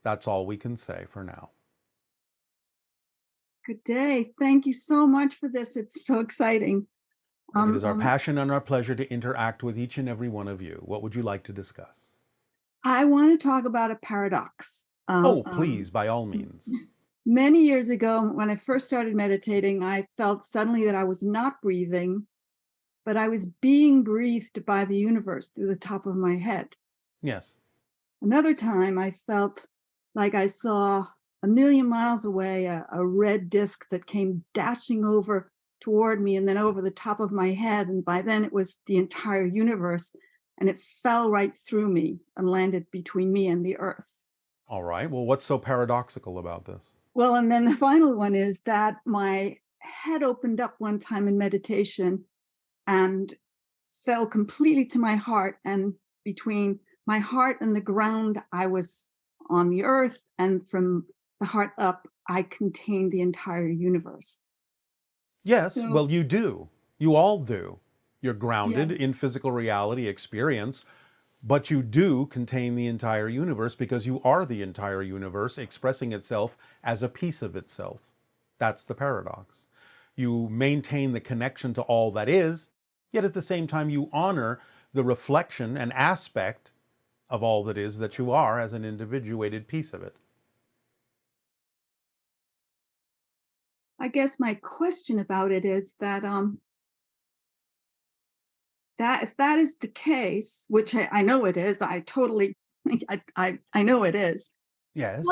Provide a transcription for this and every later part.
That's all we can say for now. Good day. Thank you so much for this. It's so exciting. It is our Um, passion and our pleasure to interact with each and every one of you. What would you like to discuss? I want to talk about a paradox. Oh, please, by all means. Many years ago, when I first started meditating, I felt suddenly that I was not breathing, but I was being breathed by the universe through the top of my head. Yes. Another time, I felt like I saw a million miles away a red disc that came dashing over toward me and then over the top of my head. And by then, it was the entire universe. And it fell right through me and landed between me and the earth. All right. Well, what's so paradoxical about this? Well, and then the final one is that my head opened up one time in meditation and fell completely to my heart. And between my heart and the ground, I was on the earth. And from the heart up, I contained the entire universe. Yes, So, well, you do. You all do. You're grounded yes, in physical reality experience, but you do contain the entire universe because you are the entire universe expressing itself as a piece of itself. That's the paradox. You maintain the connection to all that is, yet at the same time you honor the reflection and aspect of all that is that you are as an individuated piece of it. I guess my question about it is that that if that is the case, which I know it is, I totally I know it is. Yes.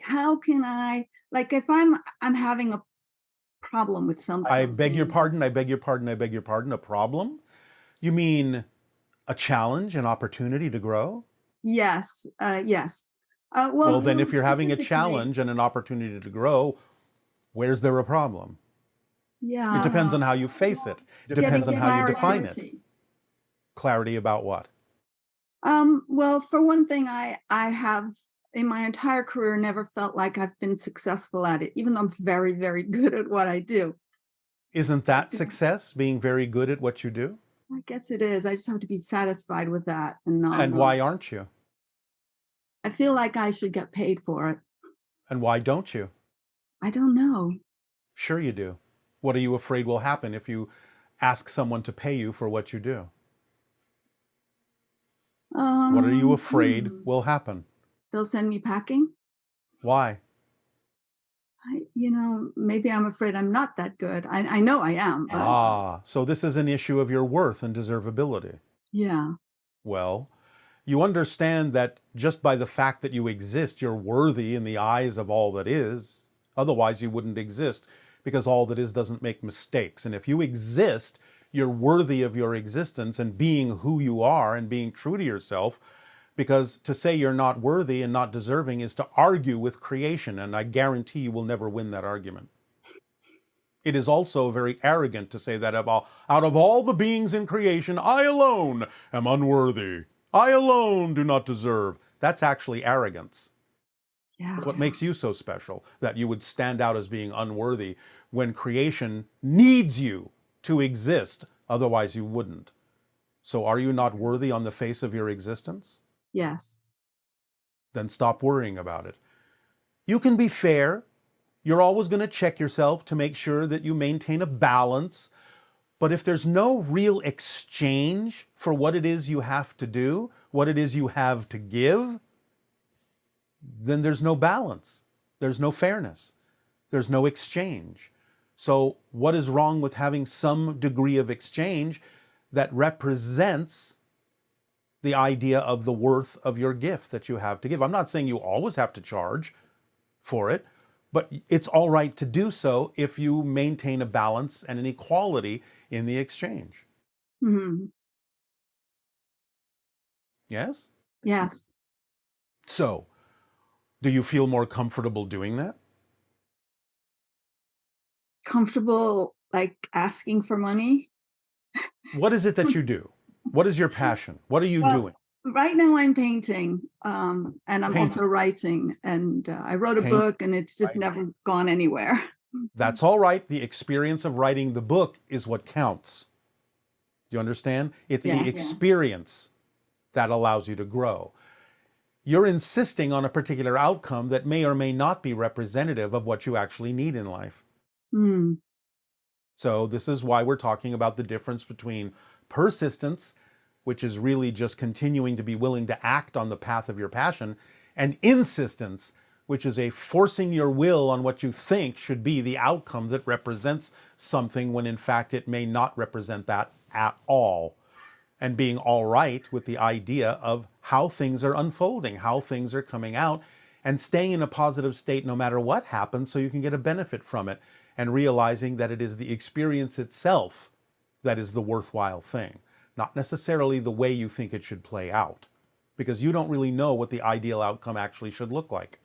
How can I, like, if I'm having a problem with I beg your something. pardon, I beg your pardon, I beg your pardon. A problem? You mean a challenge, an opportunity to grow? Yes, yes. Well, then Well, if you're having a specifically, challenge and an opportunity to grow, where's there a problem? It yeah, depends on how you face it. It getting depends on how you define it. clarity. Clarity about what? Well, for one thing, I have in my entire career never felt like I've been successful at it, even though I'm very, very good at what I do. Isn't I that success, being very good at what you do? guess it is. I just have to be satisfied with that and not. And why aren't you? I feel like I should get paid for it. And why don't you? I don't know. Sure you do. What are you afraid will happen if you ask someone to pay you for what you do? What are you afraid Hmm. will happen? They'll send me packing. Why? Maybe I'm afraid I'm not that good. I know I am, but Ah, so this is an issue of your worth and deservability. yeah. Well, you understand that just by the fact that you exist, you're worthy in the eyes of all that is. Otherwise, you wouldn't exist because all that is doesn't make mistakes. And if you exist, you're worthy of your existence and being who you are and being true to yourself. Because to say you're not worthy and not deserving is to argue with creation. And I guarantee you will never win that argument. It is also very arrogant to say that out of all the beings in creation, I alone am unworthy. I alone do not deserve. That's actually arrogance. Yeah. What makes you so special that you would stand out as being unworthy when creation needs you to exist? Otherwise, you wouldn't. So, are you not worthy on the face of your existence? Yes. Then stop worrying about it. You can be fair. You're always going to check yourself to make sure that you maintain a balance. But if there's no real exchange for what it is you have to do, what it is you have to give, then there's no balance. There's no fairness. There's no exchange. So, what is wrong with having some degree of exchange that represents the idea of the worth of your gift that you have to give? I'm not saying you always have to charge for it, but it's all right to do so if you maintain a balance and an equality in the exchange. Hmm. Yes? Yes. So, do you feel more comfortable doing that? Comfortable, like asking for money. What is it that you do? What is your passion? What are you Well, doing? right now I'm painting, and I'm also Painting. writing. And I wrote a Painting. book, and it's just Right. never gone anywhere. That's all right. The experience of writing the book is what counts. Do you understand? It's the Yeah. experience that allows you to grow. You're insisting on a particular outcome that may or may not be representative of what you actually need in life. Mm. So this is why we're talking about the difference between persistence, which is really just continuing to be willing to act on the path of your passion, and insistence, which is a forcing your will on what you think should be the outcome that represents something when in fact it may not represent that at all. And being all right with the idea of how things are unfolding, how things are coming out, and staying in a positive state no matter what happens so you can get a benefit from it, and realizing that it is the experience itself that is the worthwhile thing, not necessarily the way you think it should play out, because you don't really know what the ideal outcome actually should look like.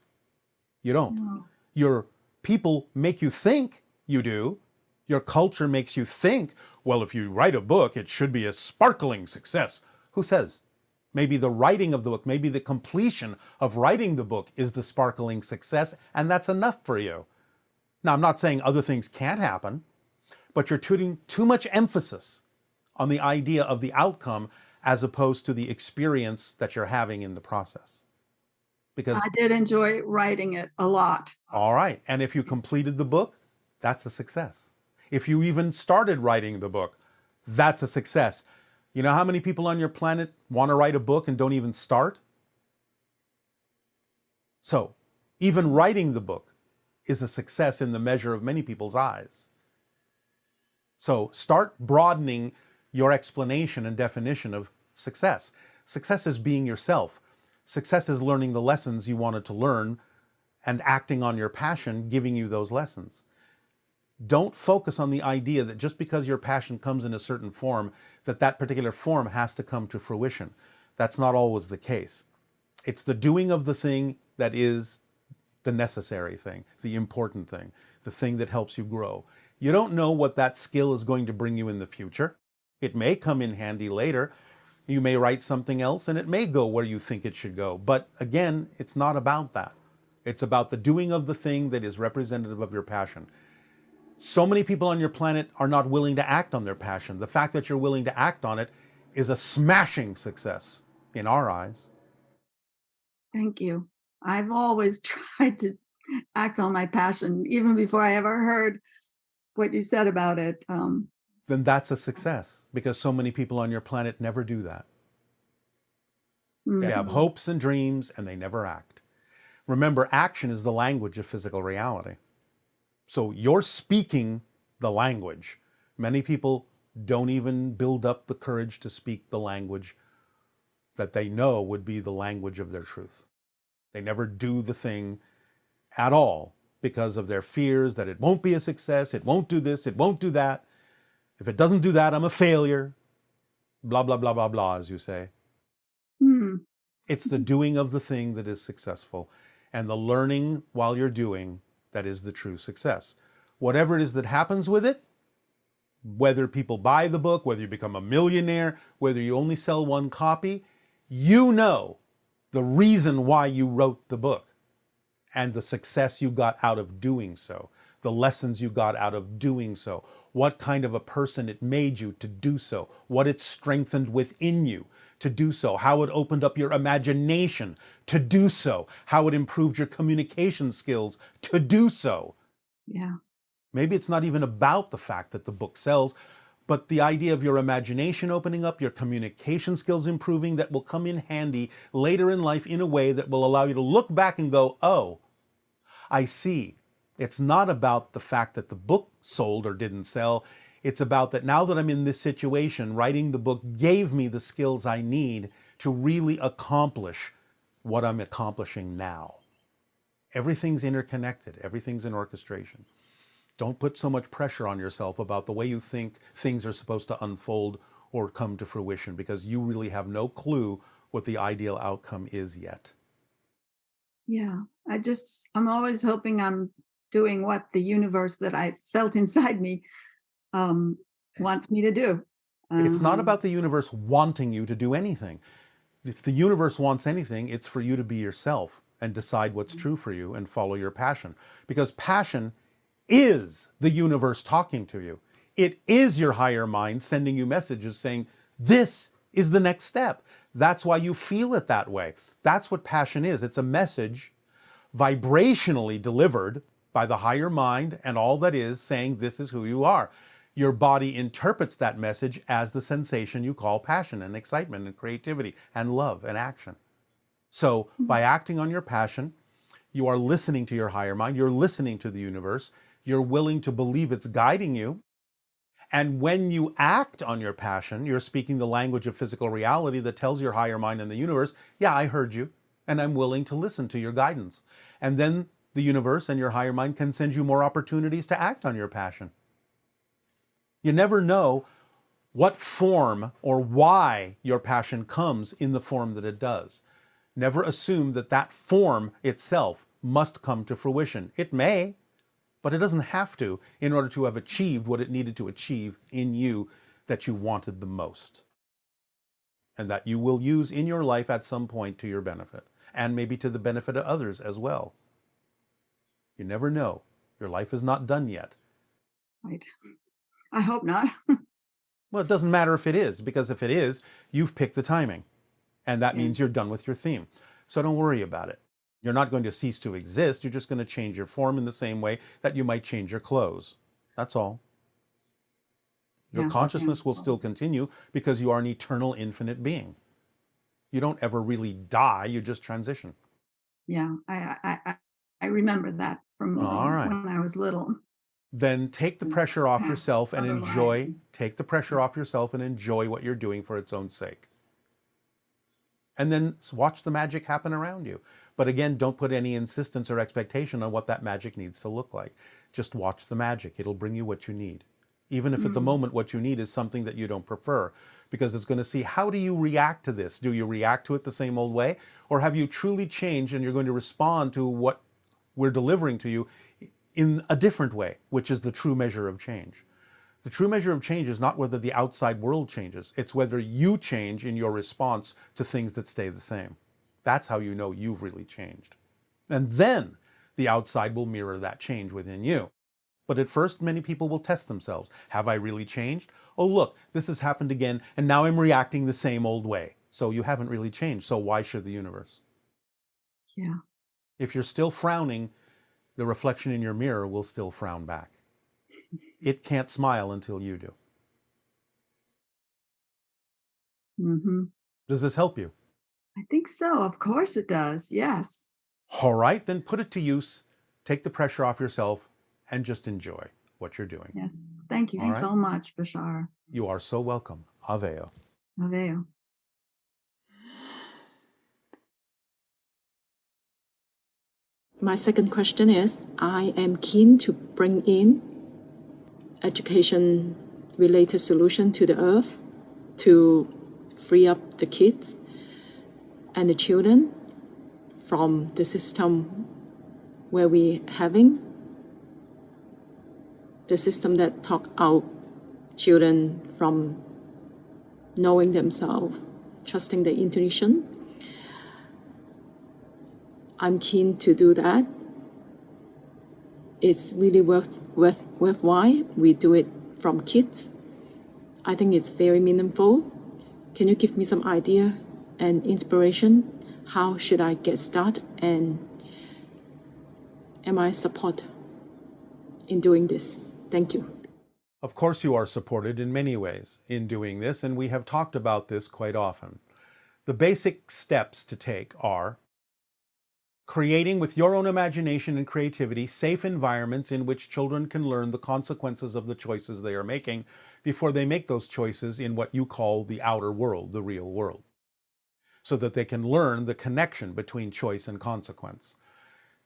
You don't. No. Your people make you think you do. Your culture makes you think, well, if you write a book, it should be a sparkling success. Who says? Maybe the writing of the book, maybe the completion of writing the book is the sparkling success, and that's enough for you. Now, I'm not saying other things can't happen, but you're putting too much emphasis on the idea of the outcome as opposed to the experience that you're having in the process. Because I did enjoy writing it a lot. all right, and if you completed the book, that's a success. If you even started writing the book, that's a success. You know how many people on your planet want to write a book and don't even start? So, even writing the book is a success in the measure of many people's eyes. So, start broadening your explanation and definition of success. Success is being yourself. Success is learning the lessons you wanted to learn and acting on your passion, giving you those lessons. Don't focus on the idea that just because your passion comes in a certain form, that that particular form has to come to fruition. That's not always the case. It's the doing of the thing that is the necessary thing, the important thing, the thing that helps you grow. You don't know what that skill is going to bring you in the future. It may come in handy later. You may write something else and it may go where you think it should go. But again, it's not about that. It's about the doing of the thing that is representative of your passion. So many people on your planet are not willing to act on their passion. The fact that you're willing to act on it is a smashing success in our eyes. Thank you. I've always tried to act on my passion, even before I ever heard what you said about it. Then that's a success, because so many people on your planet never do that. They have hopes and dreams and they never act. Remember, action is the language of physical reality. So you're speaking the language. Many people don't even build up the courage to speak the language that they know would be the language of their truth. They never do the thing at all because of their fears that it won't be a success, it won't do this, it won't do that. If it doesn't do that, I'm a failure. Blah, blah, blah, blah, blah, as you say. Hmm. It's the doing of the thing that is successful, and the learning while you're doing that is the true success. Whatever it is that happens with it, whether people buy the book, whether you become a millionaire, whether you only sell one copy, you know the reason why you wrote the book and the success you got out of doing so, the lessons you got out of doing so, what kind of a person it made you to do so, what it strengthened within you to do so, how it opened up your imagination to do so, how it improved your communication skills to do so. Yeah. Maybe it's not even about the fact that the book sells, but the idea of your imagination opening up, your communication skills improving, that will come in handy later in life in a way that will allow you to look back and go, oh, I see. It's not about the fact that the book sold or didn't sell. It's about that now that I'm in this situation, writing the book gave me the skills I need to really accomplish what I'm accomplishing now. Everything's interconnected. Everything's in orchestration. Don't put so much pressure on yourself about the way you think things are supposed to unfold or come to fruition, because you really have no clue what the ideal outcome is yet. Yeah. I'm always hoping I'm doing what the universe that I felt inside me wants me to do. It's not about the universe wanting you to do anything. If the universe wants anything, it's for you to be yourself and decide what's true for you and follow your passion. Because passion is the universe talking to you. It is your higher mind sending you messages saying, this is the next step. That's why you feel it that way. That's what passion is. It's a message vibrationally delivered by the higher mind and all that is, saying this is who you are. Your body interprets that message as the sensation you call passion and excitement and creativity and love and action. So by acting on your passion, you are listening to your higher mind, you're listening to the universe, you're willing to believe it's guiding you. And when you act on your passion, you're speaking the language of physical reality that tells your higher mind and the universe, yeah, I heard you, and I'm willing to listen to your guidance. And then the universe and your higher mind can send you more opportunities to act on your passion. You never know what form or why your passion comes in the form that it does. Never assume that that form itself must come to fruition. It may, but it doesn't have to in order to have achieved what it needed to achieve in you that you wanted the most. And that you will use in your life at some point to your benefit, and maybe to the benefit of others as well. You never know. Your life is not done yet. Right. I hope not. Well, it doesn't matter if it is, because if it is, you've picked the timing. And that Yeah. means you're done with your theme. So don't worry about it. You're not going to cease to exist. You're just going to change your form in the same way that you might change your clothes. That's all. Your Yeah, consciousness okay. will still continue because you are an eternal, infinite being. You don't ever really die, you just transition. Yeah, I remember that from All right. when I was little. Then take the pressure off Yeah, yourself and other enjoy. lives. Take the pressure off yourself and enjoy what you're doing for its own sake. And then watch the magic happen around you. But again, don't put any insistence or expectation on what that magic needs to look like. Just watch the magic. It'll bring you what you need. Even if at the moment what you need is something that you don't prefer, because it's going to see, how do you react to this? Do you react to it the same old way? Or have you truly changed and you're going to respond to what we're delivering to you in a different way, which is the true measure of change? The true measure of change is not whether the outside world changes. It's whether you change in your response to things that stay the same. That's how you know you've really changed. And then the outside will mirror that change within you. But at first, many people will test themselves. Have I really changed? Oh, look, this has happened again, and now I'm reacting the same old way. So you haven't really changed. So why should the universe? Yeah. If you're still frowning, the reflection in your mirror will still frown back. It can't smile until you do. Mm-hmm. Does this help you? I think so. Of course it does. Yes. All right, then put it to use. Take the pressure off yourself and just enjoy what you're doing. Yes. Thank you All right. so much, Bashar. You are so welcome. Aveo. Aveo. My second question is, I am keen to bring in education-related solution to the earth to free up the kids and the children from the system where we having the system that talk out children from knowing themselves, trusting their intuition. I'm keen to do that. It's really worthwhile. We do it from kids. I think it's very meaningful. Can you give me some idea and inspiration? How should I get started? And am I support in doing this? Thank you. Of course you are supported in many ways in doing this, and we have talked about this quite often. The basic steps to take are creating with your own imagination and creativity safe environments in which children can learn the consequences of the choices they are making before they make those choices in what you call the outer world, the real world, so that they can learn the connection between choice and consequence.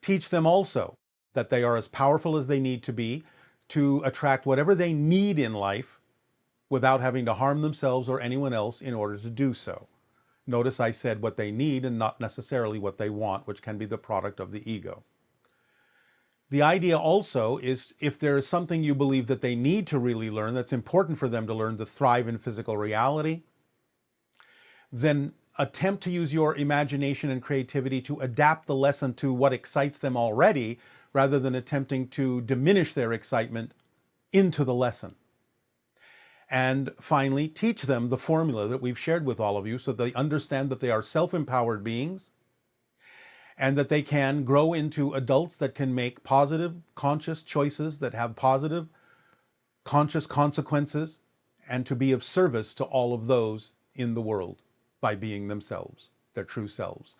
Teach them also that they are as powerful as they need to be to attract whatever they need in life without having to harm themselves or anyone else in order to do so. Notice I said what they need and not necessarily what they want, which can be the product of the ego. The idea also is, if there is something you believe that they need to really learn, that's important for them to learn to thrive in physical reality, then attempt to use your imagination and creativity to adapt the lesson to what excites them already, rather than attempting to diminish their excitement into the lesson. And finally, teach them the formula that we've shared with all of you so they understand that they are self-empowered beings and that they can grow into adults that can make positive, conscious choices that have positive, conscious consequences, and to be of service to all of those in the world by being themselves, their true selves.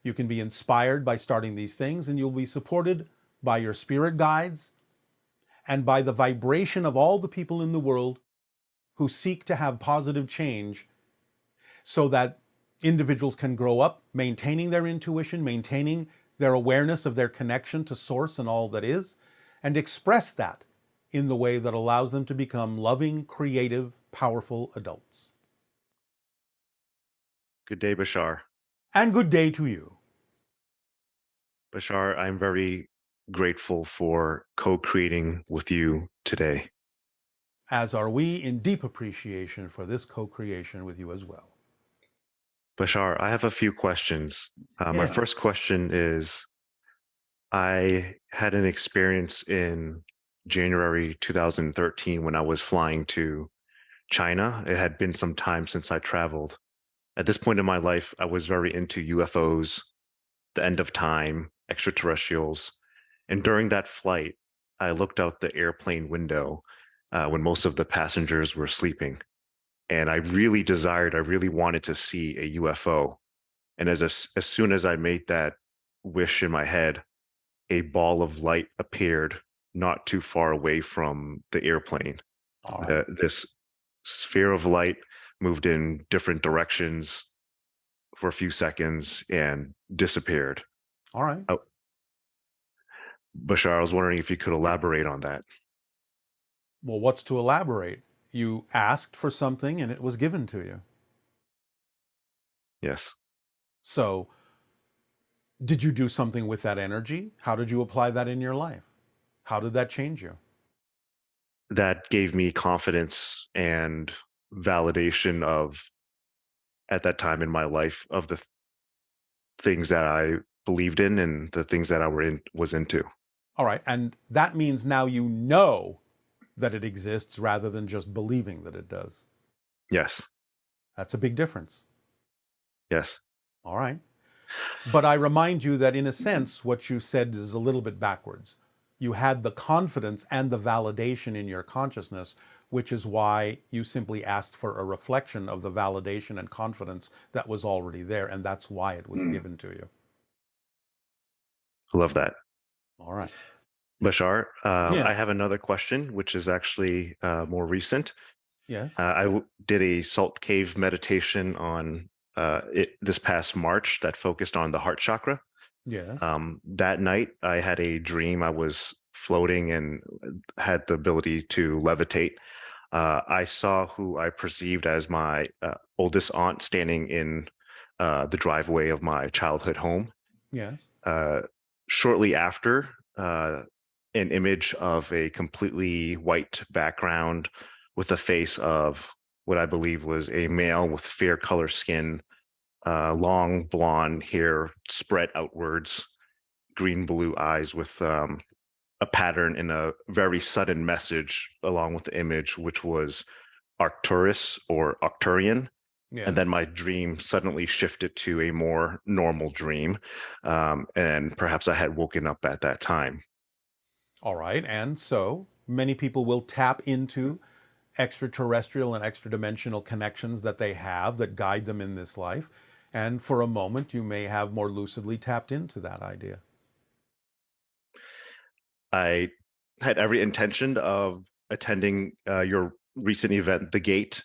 You can be inspired by starting these things, and you'll be supported by your spirit guides and by the vibration of all the people in the world who seek to have positive change so that individuals can grow up maintaining their intuition, maintaining their awareness of their connection to source and all that is, and express that in the way that allows them to become loving, creative, powerful adults. Good day, Bashar. And good day to you. Bashar, I'm very grateful for co-creating with you today. As are we, in deep appreciation for this co-creation with you as well. Bashar, I have a few questions. My Yes. first question is, I had an experience in January 2013 when I was flying to China. It had been some time since I traveled. At this point in my life, I was very into UFOs, the end of time, extraterrestrials. And during that flight, I looked out the airplane window when most of the passengers were sleeping. And I really wanted to see a UFO. And as soon as I made that wish in my head, a ball of light appeared not too far away from the airplane. All right. This sphere of light moved in different directions for a few seconds and disappeared. All right. Oh, Bashar, I was wondering if you could elaborate on that. Well, what's to elaborate? You asked for something and it was given to you. Yes. So, did you do something with that energy? How did you apply that in your life? How did that change you? That gave me confidence and validation of, at that time in my life, of the things that I believed in and the things that was into. All right. And that means now you know that it exists rather than just believing that it does. Yes. That's a big difference. Yes. All right. But I remind you that in a sense, what you said is a little bit backwards. You had the confidence and the validation in your consciousness, which is why you simply asked for a reflection of the validation and confidence that was already there. And that's why it was given to you. Love that. All right. Bashar, Yeah. I have another question, which is actually more recent. Yes. Did a salt cave meditation on this past March that focused on the heart chakra. Yes. That night, I had a dream. I was floating and had the ability to levitate. I saw who I perceived as my oldest aunt standing in the driveway of my childhood home. Yes. Shortly after, an image of a completely white background with a face of what I believe was a male with fair color skin, long blonde hair spread outwards, green-blue eyes with a pattern and a very sudden message along with the image, which was Arcturus or Arcturian. Yeah. And then my dream suddenly shifted to a more normal dream. And perhaps I had woken up at that time. All right. And so many people will tap into extraterrestrial and extra-dimensional connections that they have that guide them in this life. And for a moment, you may have more lucidly tapped into that idea. I had every intention of attending your recent event, The Gate,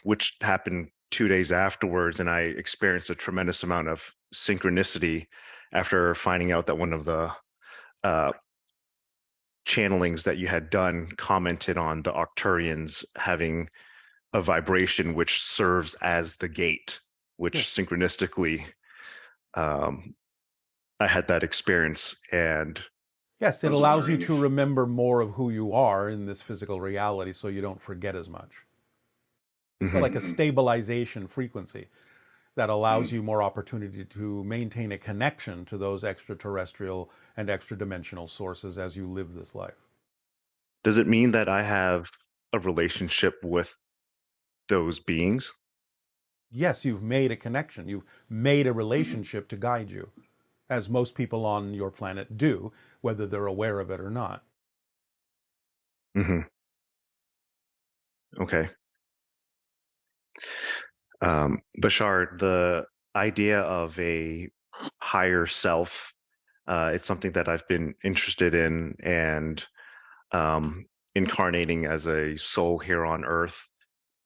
which happened 2 days afterwards, and I experienced a tremendous amount of synchronicity after finding out that one of the channelings that you had done commented on the Arcturians having a vibration which serves as the gate, which synchronistically I had that experience. And yes, it allows you to remember more of who you are in this physical reality so you don't forget as much. It's like a stabilization frequency that allows you more opportunity to maintain a connection to those extraterrestrial and extra-dimensional sources as you live this life. Does it mean that I have a relationship with those beings? Yes, you've made a connection. You've made a relationship to guide you, as most people on your planet do, whether they're aware of it or not. Hmm. Okay. Bashar, the idea of a higher self, it's something that I've been interested in, and incarnating as a soul here on Earth.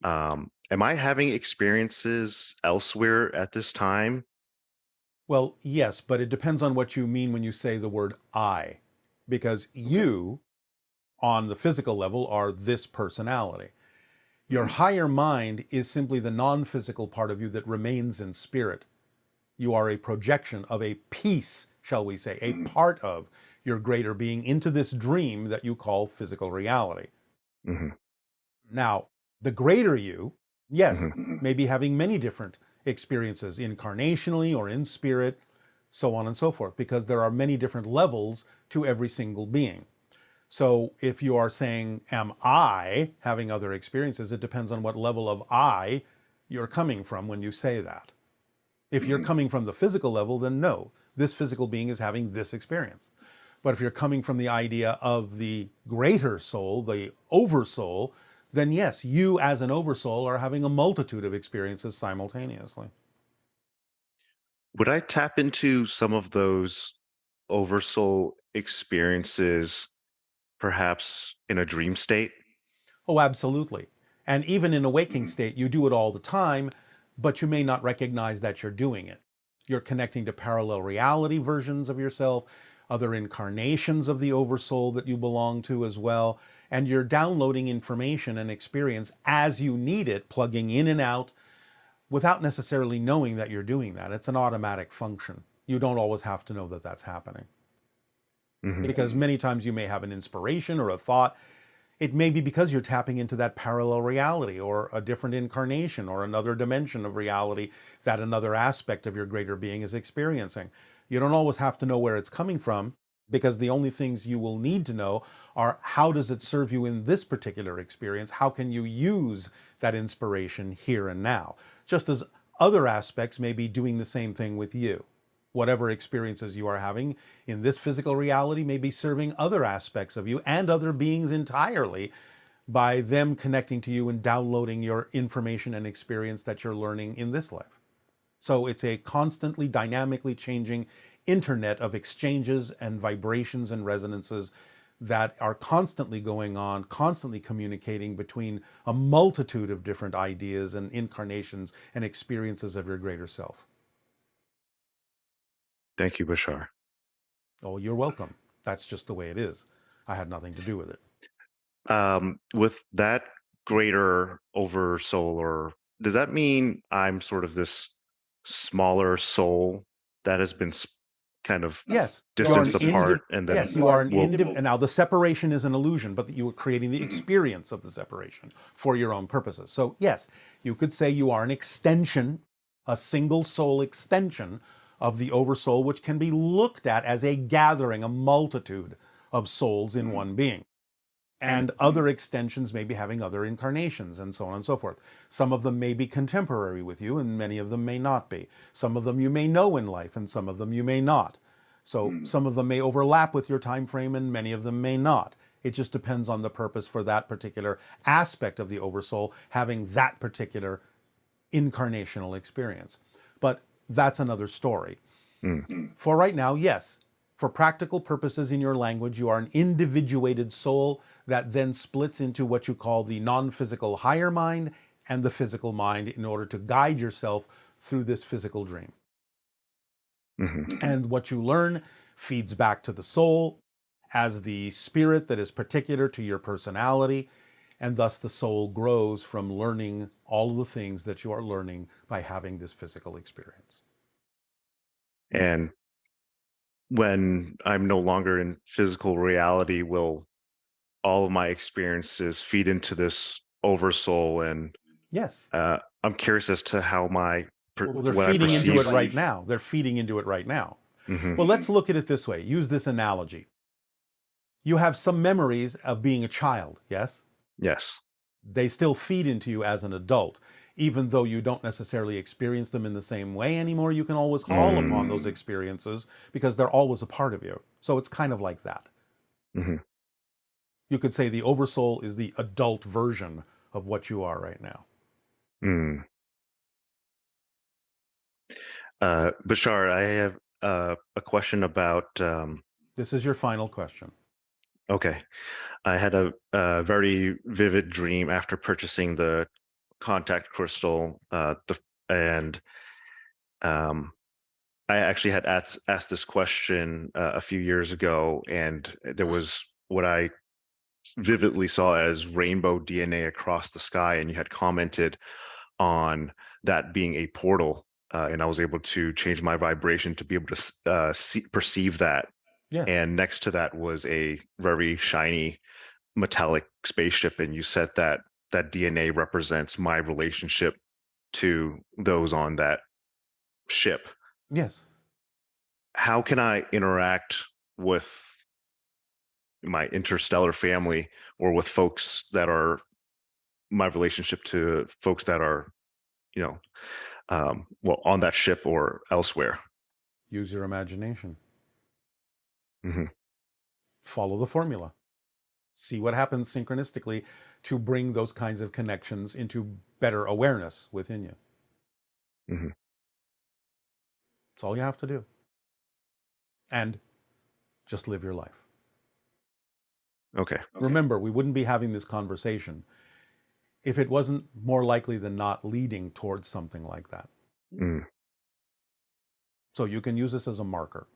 Am I having experiences elsewhere at this time? Well, yes, but it depends on what you mean when you say the word I, because you, on the physical level, are this personality. Your higher mind is simply the non physical part of you that remains in spirit. You are a projection of a piece, shall we say, a part of your greater being into this dream that you call physical reality. Hmm. Now, the greater you, yes, Hmm. may be having many different experiences incarnationally or in spirit, so on and so forth, because there are many different levels to every single being. So if you are saying, am I having other experiences? It depends on what level of I you're coming from when you say that. If you're coming from the physical level, then no, this physical being is having this experience. But if you're coming from the idea of the greater soul, the oversoul, then yes, you as an oversoul are having a multitude of experiences simultaneously. Would I tap into some of those oversoul experiences perhaps in a dream state? Oh, absolutely. And even in a waking state, you do it all the time, but you may not recognize that you're doing it. You're connecting to parallel reality versions of yourself, other incarnations of the oversoul that you belong to as well, and you're downloading information and experience as you need it, plugging in and out without necessarily knowing that you're doing that. It's an automatic function. You don't always have to know that that's happening. Hmm. Because many times you may have an inspiration or a thought. It may be because you're tapping into that parallel reality or a different incarnation or another dimension of reality that another aspect of your greater being is experiencing. You don't always have to know where it's coming from, because the only things you will need to know are, how does it serve you in this particular experience? How can you use that inspiration here and now? Just as other aspects may be doing the same thing with you. Whatever experiences you are having in this physical reality may be serving other aspects of you and other beings entirely, by them connecting to you and downloading your information and experience that you're learning in this life. So it's a constantly dynamically changing internet of exchanges and vibrations and resonances that are constantly going on, constantly communicating between a multitude of different ideas and incarnations and experiences of your greater self. Thank you, Bashar. Oh, you're welcome. That's just the way it is. I had nothing to do with it. With that greater oversoul, or does that mean I'm sort of this smaller soul that has been kind of Yes, you're an distance apart, and then yes, you are an will? individual. And now the separation is an illusion, but you are creating the experience of the separation for your own purposes. So yes, you could say you are an extension, a single soul extension of the oversoul, which can be looked at as a gathering, a multitude of souls in one being. And other extensions may be having other incarnations and so on and so forth. Some of them may be contemporary with you and many of them may not be. Some of them you may know in life and some of them you may not. So some of them may overlap with your time frame and many of them may not. It just depends on the purpose for that particular aspect of the oversoul having that particular incarnational experience. But that's another story. Mm. For right now, yes, for practical purposes in your language, you are an individuated soul that then splits into what you call the non-physical higher mind and the physical mind in order to guide yourself through this physical dream. Hmm. And what you learn feeds back to the soul as the spirit that is particular to your personality, and thus the soul grows from learning all of the things that you are learning by having this physical experience. And when I'm no longer in physical reality, will all of my experiences feed into this oversoul? And Yes. I'm curious as to how Well, they're what I feeding into it perceive. right now. They're feeding into it right now. Hmm. Well, let's look at it this way. Use this analogy. You have some memories of being a child, yes? Yes. they still feed into you as an adult. Even though you don't necessarily experience them in the same way anymore, you can always call upon those experiences because they're always a part of you. So it's kind of like that. Mm-hmm. You could say the oversoul is the adult version of what you are right now. Mm. Bashar, I have a question about. This is your final question. Okay. I had a very vivid dream after purchasing the contact crystal, and I actually had asked this question a few years ago, and there was what I vividly saw as rainbow DNA across the sky, and you had commented on that being a portal, and I was able to change my vibration to be able to perceive that. Yes. And next to that was a very shiny metallic spaceship, and you said that that DNA represents my relationship to those on that ship. Yes. How can I interact with my interstellar family or with folks that are my relationship to folks that are, you know, well, on that ship or elsewhere? Use your imagination. Mm-hmm. Follow the formula. See what happens synchronistically to bring those kinds of connections into better awareness within you. Mm-hmm. That's all you have to do. And just live your life. Okay. Remember, we wouldn't be having this conversation if it wasn't more likely than not leading towards something like that. Mm. So you can use this as a marker.